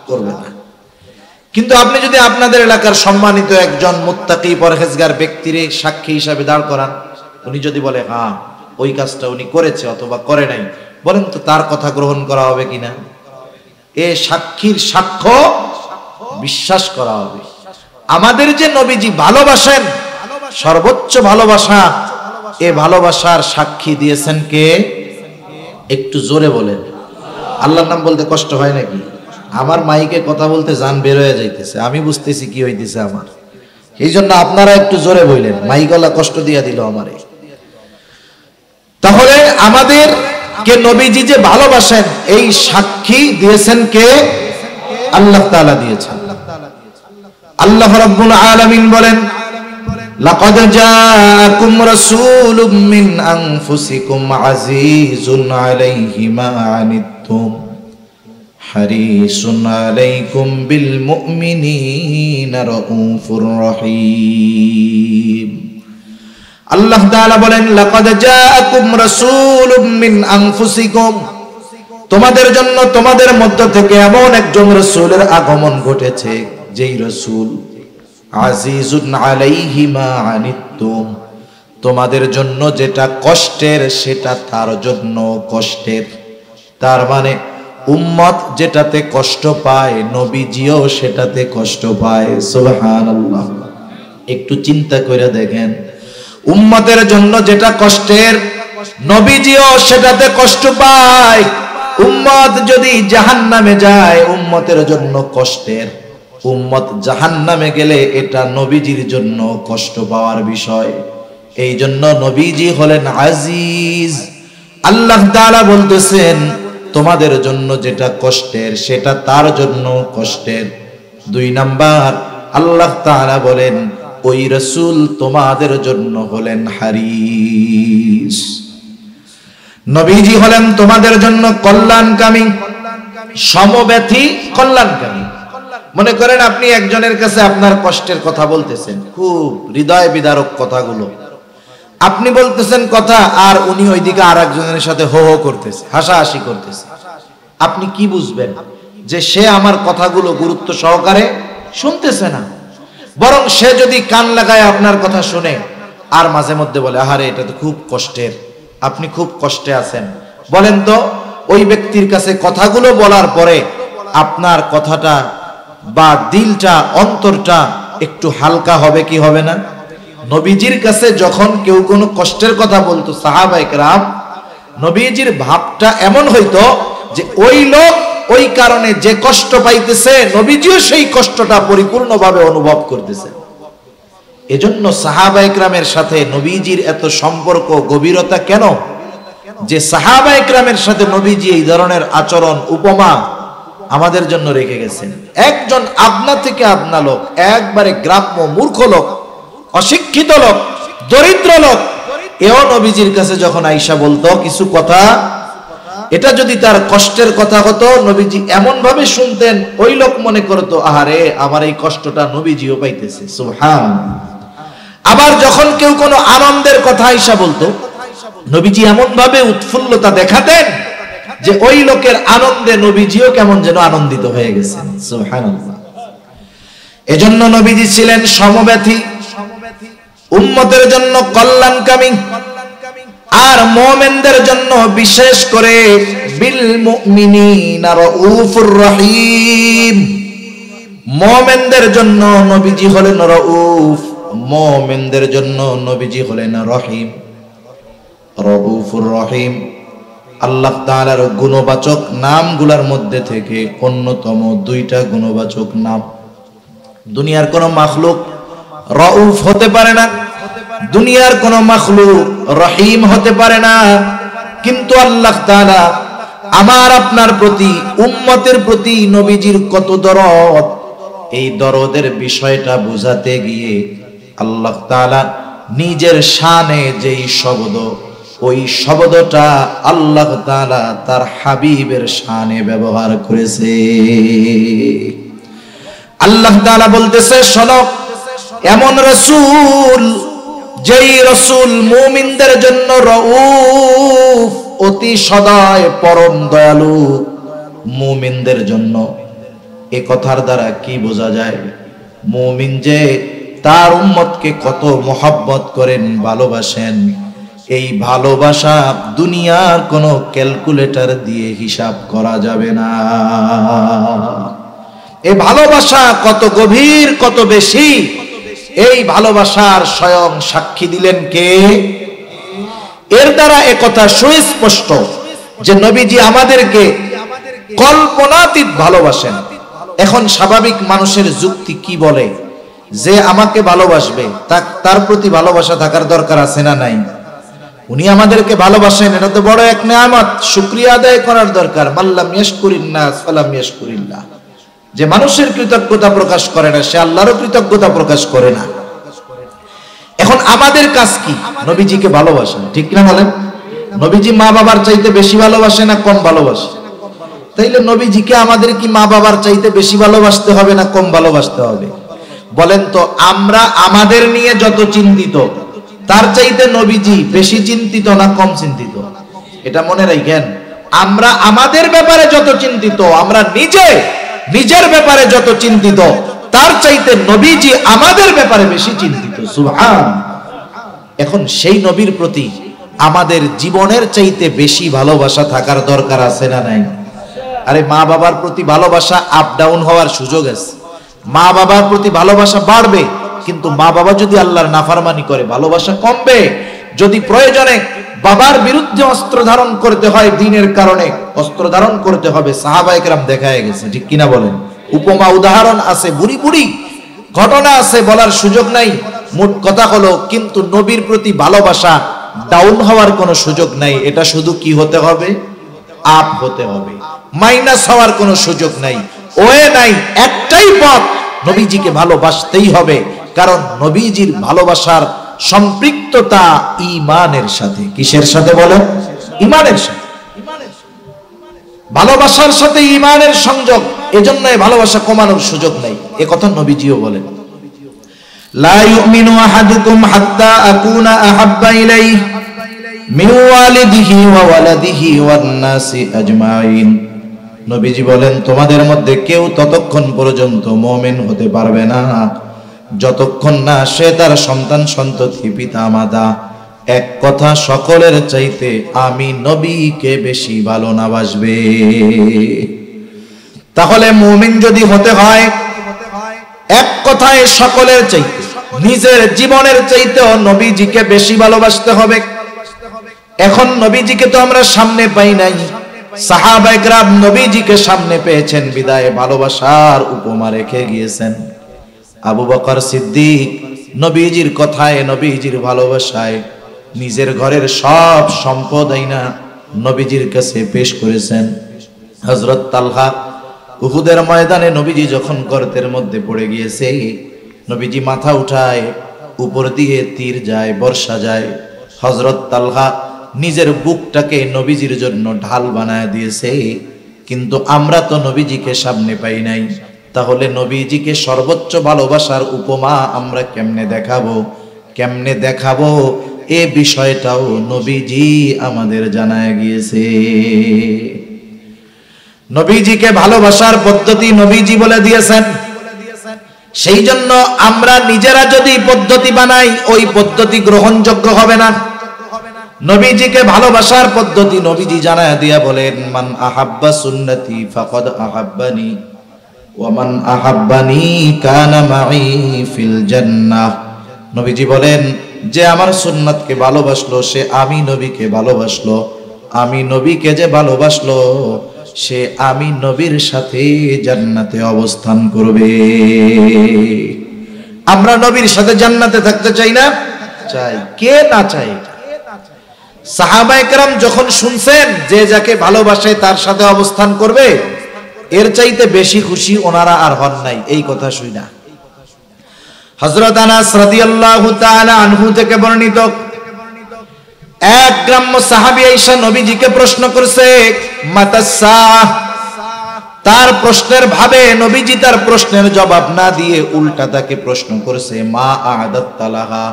S1: করবে না। কিন্তু আপনি যদি আপনাদের এলাকার সম্মানিত একজন মুত্তাকি পরহেজগার ব্যক্তিরে সাক্ষী হিসাবে দাঁড় করান, উনি যদি বলে হ্যাঁ ওই কাজটা উনি করেছে অথবা করে নাই, বলেন তো তার কথা গ্রহণ করা হবে কিনা? এ সাক্ষীর সাক্ষ্য বিশ্বাস করা হবে। আমাদের যে নবীজি ভালোবাসেন, সর্বোচ্চ ভালোবাসা, এ ভালোবাসার সাক্ষী দিয়েছেন কে? একটু জোরে বলেন। আল্লাহর নাম বলতে কষ্ট হয় নাকি? আমার মাইকে কথা বলতে জান বের হয়ে যাইতেছে, আমি বুঝতেছি কি হইতেছে আমার, এই জন্য আপনারা একটু জোরে বললেন, মাইকওয়ালা কষ্ট দিয়া দিল আমারে। তাহলে আমাদের কে নবীজি যে ভালোবাসেন এই সাক্ষী দিয়েছেন কে? আল্লাহ তাআলা দিয়েছেন। আল্লাহ রাব্বুল আলামিন বলেন, লাকাদ জাআকুম রাসূলুম মিন আনফুসিকুম আজিজুন আলাইহি মা আনিতুম হারিসুন আলাইকুম বিল মুমিনিনা রাউফুর রহিম। আল্লাহ তাআলা বলেন, লাকাদ জাআকুম রাসূলুম মিন আনফুসিকুম, তোমাদের জন্য তোমাদের মধ্য থেকে এমন একজন রাসূলের আগমন ঘটেছে, যেই রাসূল আজিজুন আলাইহি মা আনিতুম, তোমাদের জন্য যেটা কষ্টের সেটা তার জন্য কষ্টের। তার মানে উম্মত যেটাতে কষ্ট পায় নবীজিও সেটাতে কষ্ট পায়। সুবহানাল্লাহ। একটু চিন্তা করে দেখেন, উম্মতের জন্য যেটা কষ্টের নবীজিও সেটাতে কষ্ট পায়। উম্মত যদি জাহান্নামে যায় উম্মতের জন্য কষ্টের, উম্মত জাহান্নামে গেলে এটা নবীজির জন্য কষ্ট পাওয়ার বিষয়। এই জন্য নবীজি হলেন আজিজ। আল্লাহ তাআলা বলতেছেন তোমাদের জন্য যেটা কষ্টের সেটা তার জন্য কষ্টের। 2 নাম্বার, আল্লাহ তাআলা বলেন ওই রাসূল তোমাদের জন্য হলেন হারিস। নবীজি হলেন তোমাদের জন্য কল্যাণকামী, সমব্যথী কল্যাণকামী। মনে করেন আপনি একজনের কাছে আপনার কষ্টের কথা বলতেছেন, খুব হৃদয় বিদারক কথাগুলো আপনি বলতেছেন কথা, আর উনি ওইদিকে আর একজনের সাথে হো হো করতেছে, হাসাহাসি করতেছে। আপনি কি বুঝবেন? যে সে আমার কথাগুলো গুরুত্ব সহকারে শুনতেছে না, বরং সে যদি কান লাগায় আপনার কথা শুনে আর মাঝে মধ্যে বলে আহারে এটা তো খুব কষ্টের, আপনি খুব কষ্টে আছেন, বলেন তো ওই ব্যক্তির কাছে কথাগুলো বলার পরে আপনার কথাটা বা দিলটা, অন্তরটা একটু হালকা হবে কি হবে না? নবীজির কাছে যখন কেউ কোনো কষ্টের কথা বলতো সাহাবায়ে কেরাম, নবীজির ভাবটা এমন হইতো যে ওই লোক ওই কারণে যে কষ্ট পাইতেছে নবীজিও সেই কষ্টটা পরিপূর্ণভাবে অনুভব করতেছে। এজন্য সাহাবায়ে কেরামের সাথে নবীজির এত সম্পর্ক, গভীরতা কেন? যে সাহাবায়ে কেরামের সাথে নবীজি এই ধরনের আচরণ, উপমা আমাদের জন্য রেখে গেছেন। একজন আপনা থেকে আপনা লোক, একবারে গ্রাম্য মূর্খ লোক, অশিক্ষিত লোক, দরিদ্র লোক, এও নবীজির কাছে যখন আয়েশা বলতো কিছু কথা, এটা যদি তার কষ্টের কথা হতো নবীজি এমন ভাবে শুনতেন ওই লোক মনে করতো আহারে আমার এই কষ্টটা নবীজিও পাইতেছে। সুবহানাল্লাহ। আবার যখন কেউ কোনো আনন্দের কথা আয়েশা বলতো, নবীজি এমন ভাবে উৎফুল্লতা দেখাতেন যে ওই লোকের আনন্দে নবীজিও কেমন যেন আনন্দিত হয়ে গেছেন। সুবহানাল্লাহ। এজন্য নবীজি ছিলেন সমব্যথী, উম্মতের জন্য কল্যাণকামী, আর মুমিনদের জন্য বিশেষ করে বিল মুমিনিনা রাউফুর রহিম। মুমিনদের জন্য নবীজি হলেন রাউফ, মুমিনদের জন্য নবীজি হলেন রহিম, রাউফুর রহিম। আল্লাহ তাআলার গুণবাচক নামগুলোর মধ্যে থেকে অন্যতম 2টা গুণবাচক নাম। দুনিয়ার কোন মাখলুক রাউফ হতে পারে না, দুনিয়ার কোন মাখলুক রহিম হতে পারে না, কিন্তু আল্লাহ তাআলা আমার আপনার প্রতি, উম্মতের প্রতি নবীজির কত দরদ, এই দরদের বিষয়টা বোঝাতে গিয়ে আল্লাহ তাআলা নিজের শানে যেই শব্দ, ওই শব্দটা আল্লাহ তাআলা তার হাবিবের শানে ব্যবহার করেছে। আল্লাহ তাআলা বলতেছে, শোনো, এমন রাসূল, যেই রাসূল মুমিনদের জন্য রউফ, অতি সদয়, পরম দয়ালু মুমিনদের জন্য। এ কথার দ্বারা কি বোঝা যায়? মুমিন যে তার উম্মতকে কত মহব্বত করেন, ভালোবাসেন, এই ভালোবাসা দুনিয়ার কোনো ক্যালকুলেটর দিয়ে হিসাব করা যাবে না। এই ভালোবাসা কত গভীর, কত বেশি, এই ভালোবাসার স্বয়ং সাক্ষী দিলেন কে? এর দ্বারা একথা সুস্পষ্ট যে নবীজি আমাদেরকে কল্পনাতীত ভালোবাসেন। এখন স্বাভাবিক মানুষের যুক্তি কি বলে? যে আমাকে ভালোবাসবে তার প্রতি ভালোবাসা থাকার দরকার আছে না নাই? উনি আমাদেরকে ভালোবাসেন, এটা তো বড় এক নেয়ামত, শুকরিয়া আদায় করার দরকার। মাল্লাম ইয়াশকুরিন নাস ফালাম ইয়াশকুরিল্লাহ। যে মানুষের কৃতজ্ঞতা প্রকাশ করে না, সে আল্লাহরও কৃতজ্ঞতা প্রকাশ করে না। এখন আমাদের কাজ কি? নবীজিকে ভালোবাসেন, ঠিক না বলেন? নবীজি মা বাবার চাইতে বেশি ভালোবাসে না কম ভালোবাসে? তাইলে নবীজিকে আমাদের কি মা বাবার চাইতে বেশি ভালোবাসতে হবে না কম ভালোবাসতে হবে? বলেন তো, আমরা আমাদের নিয়ে যত চিন্তিত, তার চাইতে নবীজি বেশি চিন্তিত না কম চিন্তিত? এটা মনে রাখেন। আমরা আমাদের ব্যাপারে যত চিন্তিত, আমরা নিজের ব্যাপারে যত চিন্তিত, তার চাইতে নবীজি আমাদের ব্যাপারে বেশি চিন্তিত। সুবহান। এখন সেই নবীর প্রতি আমাদের জীবনের চাইতে বেশি ভালোবাসা থাকার দরকার আছে না নাই? আরে মা বাবার প্রতি ভালোবাসা আপ ডাউন হওয়ার সুযোগ আছে। মা বাবার প্রতি ভালোবাসা বাড়বে, কিন্তু মা বাবা যদি আল্লাহর নাফরমানি করে ভালোবাসা কমবে। যদি প্রয়োজনে বাবার বিরুদ্ধে অস্ত্র ধারণ করতে হয়, দ্বীনের কারণে অস্ত্র ধারণ করতে হবে। সাহাবায়ে কেরাম দেখায় গেছে, ঠিক কিনা বলেন? উপমা উদাহরণ আছে, বুড়ি বুড়ি ঘটনা আছে, বলার সুযোগ নাই। মোট কথা হলো, কিন্তু নবীর প্রতি ভালোবাসা ডাউন হওয়ার কোনো সুযোগ নাই। এটা শুধু কি হতে হবে? আপ হতে হবে, মাইনাস হওয়ার কোনো সুযোগ নাই। ওয়ে নাই, একটাই পথ, নবীজিকে ভালোবাসতেই হবে। কারণ নবীজির ভালোবাসার সম্পৃক্ততা ঈমানের সাথে। কিসের সাথে বলেন? ঈমানের সাথে। ভালোবাসার সাথে ঈমানের সংযোগ, এজন্য ভালোবাসা কমানোর সুযোগ নাই। এ কথা নবীজিও বলেন, লা ইউমিনু আহাদুকুম হাত্তা আকুনা আহাব্বা ইলাইহি মিন ওয়ালিদিহি ওয়া ওয়ালাদিহি ওয়ান নাসি আজমাইন। নবীজি বলেন, তোমাদের মধ্যে কেউ ততক্ষণ পর্যন্ত মুমিন হতে পারবে না যতক্ষণ না সে তার সন্তান সন্ততি পিতা মাতা এক কথা সকলের চাইতে আমি নবীকে বেশি ভালো না বাসবে। তাহলে মুমিন যদি হতে হয়, এক কথায় সকলের চাইতে, নিজের জীবনের চাইতেও নবীজিকে বেশি ভালোবাসতে হবে। এখন নবীজিকে তো আমরা সামনে পাই নাই, সাহাবায়ে কেরাম নবীজিকে সামনে পেয়েছেন, বিদায় ভালোবাসার উপমা রেখে গিয়েছেন। আবু বকর সিদ্দিক নবীজির কথায়, নবীজির ভালোবাসায় নিজের ঘরের সব সম্পদ আইনা নবীজির কাছে পেশ করেছেন। হযরত তালহা উহুদের ময়দানে নবীজি যখন গর্তের মধ্যে পড়ে গিয়েছে, নবীজি মাথা উঠায়, উপর দিয়ে তীর যায়, বর্ষা যায়। হযরত তালহা নিজের বুকটাকে নবীজির জন্য ঢাল বানায় দিয়েছে। কিন্তু আমরা তো নবীজিকে সামনে পাই নাই, তাহলে নবীজিকে সর্বোচ্চ ভালোবাসার উপমা আমরা কেমনে দেখাবো এ বিষয়টাও নবীজি আমাদের জানায় গিয়েছে। নবীজিকে ভালোবাসার পদ্ধতি নবীজি বলে দিয়েছেন। সেই জন্য আমরা নিজেরা যদি পদ্ধতি বানাই, ওই পদ্ধতি গ্রহণযোগ্য হবে না। নবীজিকে ভালোবাসার পদ্ধতি নবীজি জানায় দিয়া বলেন, মান আহাব্বা সুন্নতি ফাকাদ আহাব্বানি ওয়া মান আহাব্বানি কানা মাই ফিল জান্নাহ। নবীজি বলেন, যে আমার সুন্নাতকে ভালোবাসলো সে আমি নবীকে ভালোবাসলো, আমি নবীকে যে ভালোবাসলো সে আমি নবীর সাথে জান্নাতে অবস্থান করবে। আমরা নবীর সাথে জান্নাতে থাকতে চাই না? চাই। কে না চাই? সাহাবায়ে কেরাম যখন শুনছেন যে যাকে ভালোবাসে তার সাথে অবস্থান করবে, এর চাইতে বেশি খুশি ওনারা আর হন নাই এই কথা শুনা। হযরত আনাস রাদিয়াল্লাহু তাআলা আনহু থেকে বর্ণিত, এক গ্রাম্য সাহাবী আয়েশা নবীজিকে প্রশ্ন করছে মাতাসসাহ। তার প্রশ্নের ভাবে নবীজি তার প্রশ্নের জবাব না দিয়ে উল্টা তাকে প্রশ্ন করেছে মা আ'দাত্তা লাহা,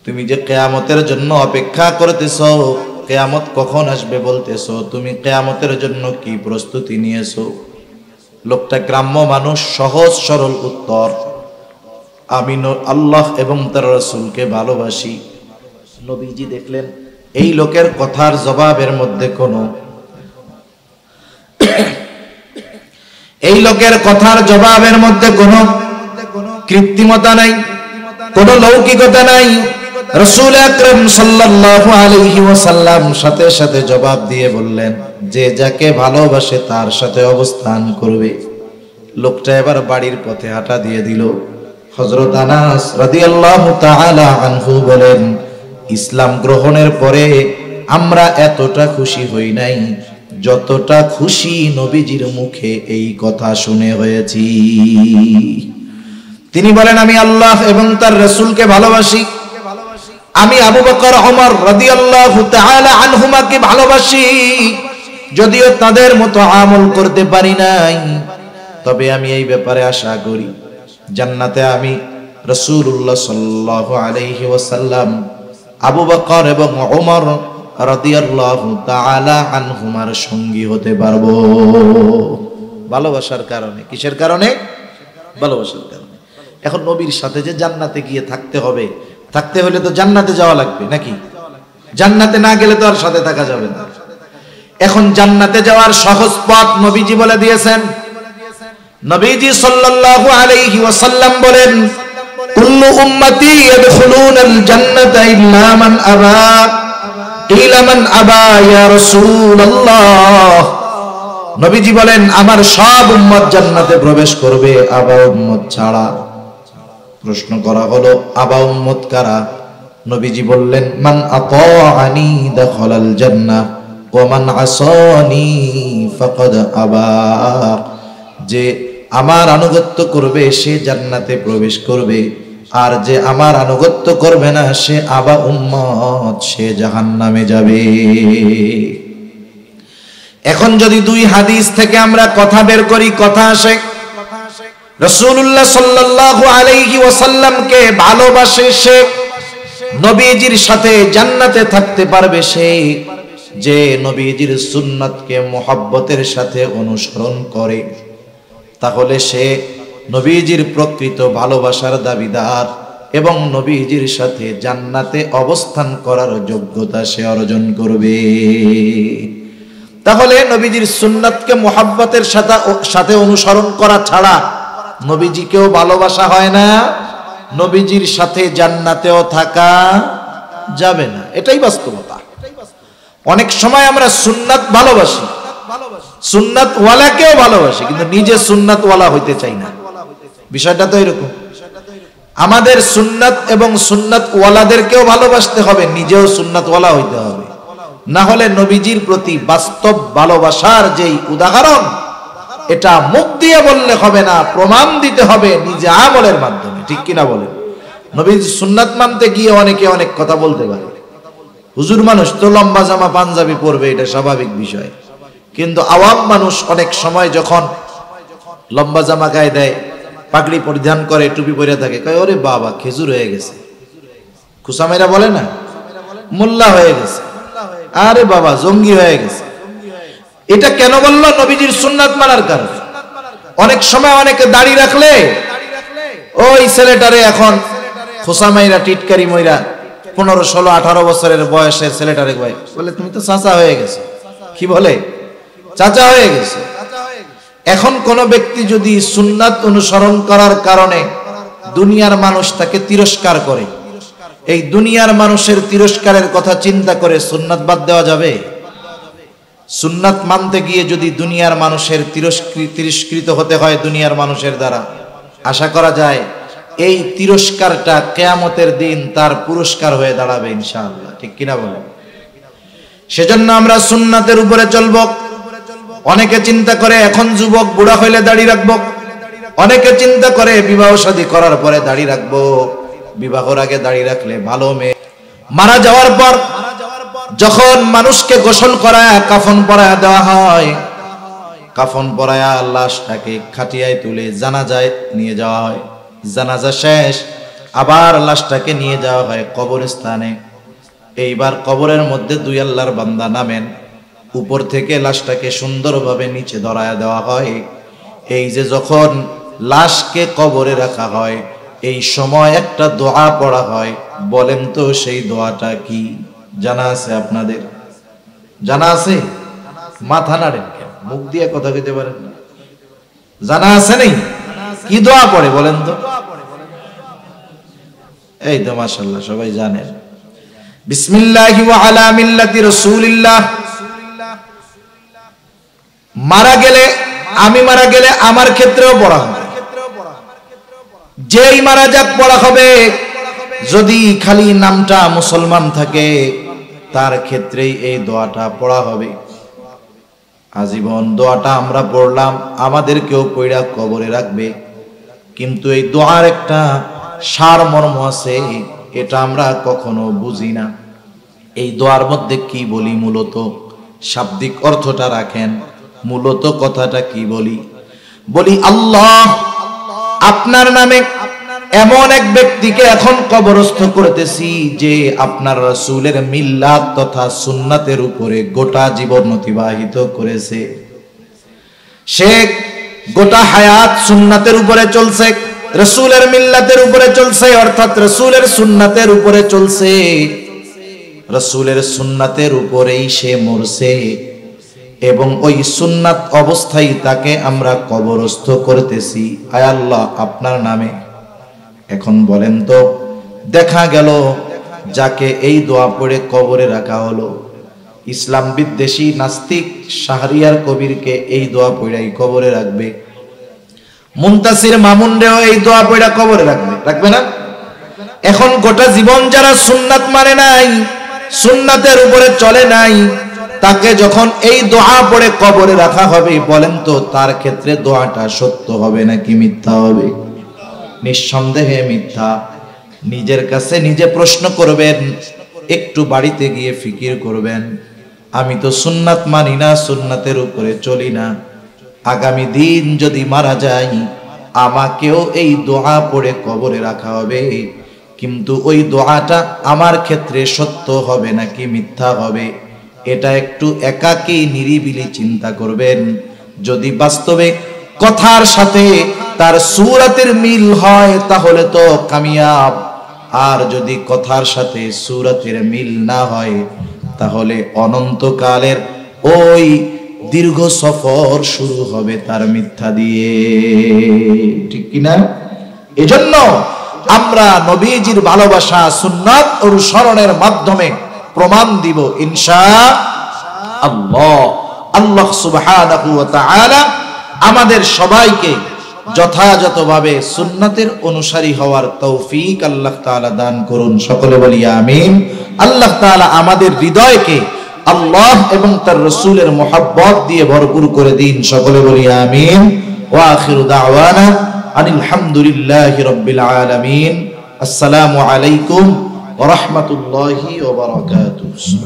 S1: তুমি যে কিয়ামতের জন্য অপেক্ষা করতেছো, কিয়ামত কখন আসবে বলতেছো, তুমি কিয়ামতের জন্য কি প্রস্তুতি নিয়েছো? লোকটা গ্রাম্য মানুষ, সহজ সরল উত্তর, আমি আল্লাহ এবং তার রাসূলকে ভালোবাসি। নবীজি দেখলেন এই লোকের কথার জবাবের মধ্যে কোনো কৃত্রিমতা নাই, কোনো লৌকিকতা নাই। রাসূল আকরাম সাল্লাল্লাহু আলাইহি ওয়াসাল্লাম সাথে সাথে জবাব দিয়ে বললেন, যে যাকে ভালোবাসে তার সাথে অবস্থান করবে। লোকটা এবার বাড়ির পথে হাঁটা দিয়ে দিল। হযরত আনাস রাদিয়াল্লাহু তাআলা আনহু বলেন, ইসলাম গ্রহণের পরে আমরা এতটা খুশি হই নাই যতটা খুশি নবীজির মুখে এই কথা শুনে হয়েছি। তিনি বলেন, আমি আল্লাহ এবং তার রাসূলকে ভালোবাসি, আমি আবু বকর ওমর রাদিয়াল্লাহু তাআলা আনহুমাকে ভালোবাসি, যদিও তাদের মতো আমল করতে পারি নাই, তবে আমি এই ব্যাপারে আশা করি জান্নাতে আমি রাসূলুল্লাহ সাল্লাল্লাহু আলাইহি ওয়াসাল্লাম, আবু বকর এবং ওমর রাদিয়াল্লাহু তাআলা আনহুমার সঙ্গী হতে পারবো। ভালোবাসার কারণে। কিসের কারণে? ভালোবাসার কারণে। এখন নবীর সাথে যে জান্নাতে গিয়ে থাকতে হবে, থাকতে হলে তো জান্নাতে যাওয়া লাগবে নাকি? জান্নাতে না গেলে তো আর সাথে থাকা যাবে না। এখন জান্নাতে যাওয়ার সহজ পথ নবীজি বলে দিয়েছেন। নবীজি সাল্লাল্লাহু আলাইহি ওয়াসাল্লাম বলেন, কুল্লু উম্মতি ইয়াদখুলুনাল জান্নাতা ইল্লা মান আবা। কিলা মান আবা ইয়া রাসূলুল্লাহ। নবীজি বলেন, আমার সব উম্মত জান্নাতে প্রবেশ করবে, আবা উম্মত ছাড়া। প্রশ্ন করা হলো, আবা উম্মত কারা? নবীজি বললেন, মান আতাআনি দাখালাল জান্নাহ ওয়া মান আসানি ফাকাদ আবা। যে আমার আনুগত্য করবে সে জান্নাতে প্রবেশ করবে, আর যে আমার আনুগত্য করবে না সে আবা উম্মত, সে জাহান্নামে যাবে। এখন যদি দুই হাদিস থেকে আমরা কথা বের করি, কথা আসে রাসূলুল্লাহ সাল্লাল্লাহু আলাইহি ওয়াসাল্লামকে ভালোবাসে সে, নবীজির সাথে জান্নাতে থাকতে পারবে সে, যে নবীজির সুন্নাতকে মুহাব্বতের সাথে অনুসরণ করে, তাহলে সে নবীজির প্রকৃত ভালোবাসার দাবিদার এবং নবীজির সাথে জান্নাতে অবস্থান করার যোগ্যতা সে অর্জন করবে। তাহলে নবীজির সুন্নাতকে মুহাব্বতের সাথে অনুসরণ করা ছাড়া নবীজিকেও ভালোবাসা হয় না, নবীজির সাথে জান্নাতেও থাকা যাবে না। এটাই বাস্তবতা। অনেক সময় আমরা সুন্নাত ভালোবাসি, সুন্নাত ওয়ালাকেও ভালোবাসি, কিন্তু নিজে সুন্নাত ওয়ালা হইতে চাই না। বিষয়টা তো এরকম। আমাদের সুন্নাত এবং সুন্নাত ওয়ালাদেরকেও ভালোবাসতে হবে, নিজেও সুন্নাত ওয়ালা হইতে হবে। না হলে নবীজির প্রতি বাস্তব ভালোবাসার যেই উদাহরণ, এটা মুখ দিয়ে বললে হবে না, প্রমাণ দিতে হবে নিজে আমলের মাধ্যমে। ঠিক কিনা বলেন? নবীজির সুন্নাত মানতে গিয়ে অনেকে অনেক কথা বলতে পারে। হুজুর মানুষ তো লম্বা জামা পাঞ্জাবি পরবে, এটা স্বাভাবিক বিষয়, কিন্তু আওয়াম মানুষ অনেক সময় যখন লম্বা জামা গায়ে দেয়, পাগড়ি পরিধান করে, টুপি পরে থাকে, কয় ওরে বাবা খেজুর হয়ে গেছে, খুসামেরা বলে না, মোল্লা হয়ে গেছে, আরে বাবা জঙ্গি হয়ে গেছে। এটা কেন বললো? নবীজির সুন্নাত মানার কারণে। অনেক সময় অনেকে দাড়ি রাখলে ওই ছেলেটারে এখন খুসামাইরা টিটকারি মইরা 15, 16, 18 বছরের বয়সের ছেলেটারে বলে তুমি তো চাচা হয়ে গেছো। কি বলে? চাচা হয়ে গেছে। এখন কোন ব্যক্তি যদি সুন্নাত অনুসরণ করার কারণে দুনিয়ার মানুষ তাকে তিরস্কার করে, এই দুনিয়ার মানুষের তিরস্কারের কথা চিন্তা করে সুন্নাত বাদ দেওয়া যাবে? সুন্নাত মানতে গিয়ে যদি দুনিয়ার মানুষের তিরস্কৃত হতে হয় দুনিয়ার মানুষের দ্বারা, আশা করা যায় এই তিরস্কারটা কিয়ামতের দিন তার পুরস্কার হয়ে দাঁড়াবে ইনশাআল্লাহ। ঠিক কিনা বলেন? সেজন্য আমরা সুন্নাতের উপরে চলব। অনেকে চিন্তা করে এখন যুবক বুড়া হইলে দাড়ি রাখবো, অনেকে চিন্তা করে বিবাহ শাদী করার পরে দাড়ি রাখবো, বিবাহের আগে দাড়ি রাখলে ভালো। মেয়ে মারা যাওয়ার পর যখন মানুষকে গোসল করায় কাফন পরায়া দেওয়া হয়, কাফন পরায়া লাশটাকে খাটিয়ায় তুলে জানাজায় নিয়ে যাওয়া হয়। জানাজা শেষ, আবার লাশটাকে নিয়ে যাওয়া হয় কবরস্থানে। এইবার কবরের মধ্যে দুই আল্লাহর বান্দা নামেন, উপর থেকে লাশটাকে সুন্দরভাবে নিচে ধরায়া দেওয়া হয়। এই যে যখন লাশকে কবরে রাখা হয়, এই সময় একটা দোয়া পড়া হয়। বলেন তো সেই দোয়াটা কি? জানা আছে আপনাদের? জানা আছে? মাথা নাড়েন কেন? মুখ দিয়ে কথা কইতে পারেন না? জানা আছে নেই? কি দোয়া পড়ে বলেন তো? এই তো মাশাআল্লাহ সবাই জানেন। বিসমিল্লাহি ওয়া আলা মিল্লাতি রাসূলিল্লাহ। মারা গেলে, আমি মারা গেলে আমার ক্ষেত্রেও পড়া হবে। যেই মারা যাক পড়া হবে। যদি খালি নামটা মুসলমান থাকে তার ক্ষেত্রেই এই দোয়াটা পড়া হবে। আজীবন দোয়াটা আমরা পড়লাম, আমাদেরকেও পড়া কবরে রাখবে। কিন্তু এই দোয়ার একটা সারমর্ম আছে, এটা আমরা কখনো বুঝি না। এই দোয়ার মধ্যে কি বলি? মূলত শাব্দিক অর্থটা রাখেন, মূলত কথাটা কি বলি? বলি আল্লাহ আপনার নামে এমন এক ব্যক্তিকে এখন কবরস্থ করতেছি যে আপনার রাসূলের মিল্লাত তথা সুন্নাতের উপরে গোটা জীবন অতিবাহিত করেছে। সে গোটা হায়াত সুন্নাতের উপরে চলছে, রাসূলের মিল্লাতের উপরে চলছে, অর্থাৎ রাসূলের সুন্নাতের উপরে চলছে। রাসূলের সুন্নাতের উপরেই সে মরছে এবং ওই সুন্নাত অবস্থায় তাকে আমরা কবরস্থ করতেছি। আয় আল্লাহ আপনার নামে। এখন বলেন তো, দেখা গেল যাকে এই দোয়া পড়ে কবরে রাখা হলো, ইসলাম বিদ্বেষী নাস্তিক শাহরিয়ার কবিরকে এই দোয়া পড়াই কবরে রাখবে। মুনতাসির মামুনরেও এই দোয়া পড়া কবরে রাখবে, রাখবে না? এখন গোটা জীবন যারা সুন্নাত মানে নাই, সুন্নাতের উপরে চলে নাই, তাকে যখন এই দোয়া পড়ে কবরে রাখা হবে, বলেন তো তার ক্ষেত্রে দোয়াটা সত্য হবে নাকি মিথ্যা হবে? নিঃসন্দেহে মিথ্যা। নিজের কাছে নিজে প্রশ্ন করবেন, একটু বাড়িতে গিয়ে ফিকির করবেন, আমি তো সুন্নাত মানি না, সুন্নাতের উপরে চলি না। আগামী দিন যদি মারা যাই, আমাকেও এই দোয়া পড়ে কবরে রাখা হবে, কিন্তু ওই দোয়াটা আমার ক্ষেত্রে সত্য হবে নাকি মিথ্যা হবে? এটা একটু একাকী নিরিবিলি চিন্তা করবেন। যদি বাস্তবে কথার সাথে তার সূরাতের মিল হয় তাহলে তো কামিয়াব, আর যদি কথার সাথে সূরাতের মিল না হয় তাহলে অনন্তকালের ওই দীর্ঘ সফর শুরু হবে তার মিথ্যা দিয়ে। ঠিক কিনা? এজন্য আমরা নবীজির ভালোবাসা সুন্নাত অনুসরণের মাধ্যমে প্রমাণ দিব ইনশাআল্লাহ। আল্লাহ সুবহানাহু ওয়া তাআলা আমাদের সবাইকে যথাযথভাবে সুন্নাতের অনুসারী হওয়ার তৌফিক আল্লাহ তাআলা দান করুন। সকলে বলি আমিন। আল্লাহ তাআলা আমাদের হৃদয়কে আল্লাহ এবং তার রাসূলের মুহাব্বত দিয়ে ভরপুর করে দিন। সকলে বলি আমিন। ওয়া আখিরু দাওয়ানা আনিল হামদুলিল্লাহি রাব্বিল আলামিন। আসসালামু আলাইকুম ওয়া রাহমাতুল্লাহি ওয়া বারাকাতুহু।